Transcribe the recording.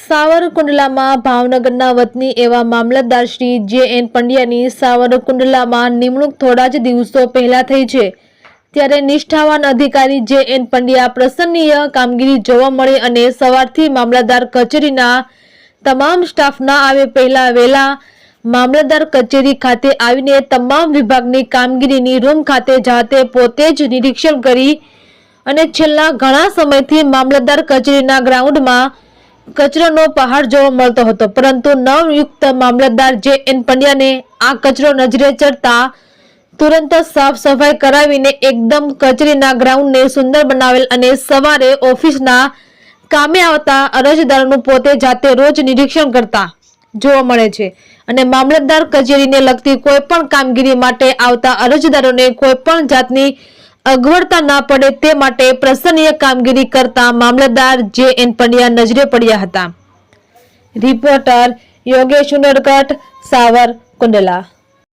સાવરકુંડલામાં ભાવનગરના વતની એવા મામલતદાર શ્રી જે.એન. પંડ્યાની સાવરકુંડલામાં નિમણૂક થોડા જ દિવસો પહેલા થઈ છે, ત્યારે નિષ્ઠાવાન અધિકારી જે.એન. પંડ્યા પ્રશંસનીય કામગીરી જોવા મળી અને સવારથી મામલતદાર કચેરીના તમામ સ્ટાફ ના આવે પહેલા વહેલા મામલતદાર કચેરી ખાતે આવીને તમામ વિભાગની કામગીરીની રૂમ ખાતે જાતે પોતે જ નિરીક્ષણ કરી અને છેલ્લા ઘણા સમયથી મામલતદાર કચેરીના ગ્રાઉન્ડમાં કચરાનો પહાડ જોવા મળતો હતો, પરંતુ નવયુક્ત મામલતદાર જે.એન. પંડ્યાને આ કચરો નજરે ચડતા તુરંત સાફ સફાઈ કરાવીને એકદમ કચેરીના ગ્રાઉન્ડને સુંદર બનાવેલ અને સવારે ઓફિસના કામે આવતા અરજદારોનું પોતે જાતે રોજ નિરીક્ષણ કરતા જોવા મળે છે અને મામલતદાર કચેરીને લગતી કોઈ પણ કામગીરી માટે આવતા અરજદારોને કોઈ પણ જાતની અગવડતા ના પડે તે માટે પ્રશંસનીય કામગીરી કરતા મામલતદાર જે.એન. પંડ્યા નજરે પડ્યા હતા। રિપોર્ટર યોગેશ ઉનડકટ, સાવરકુંડલા।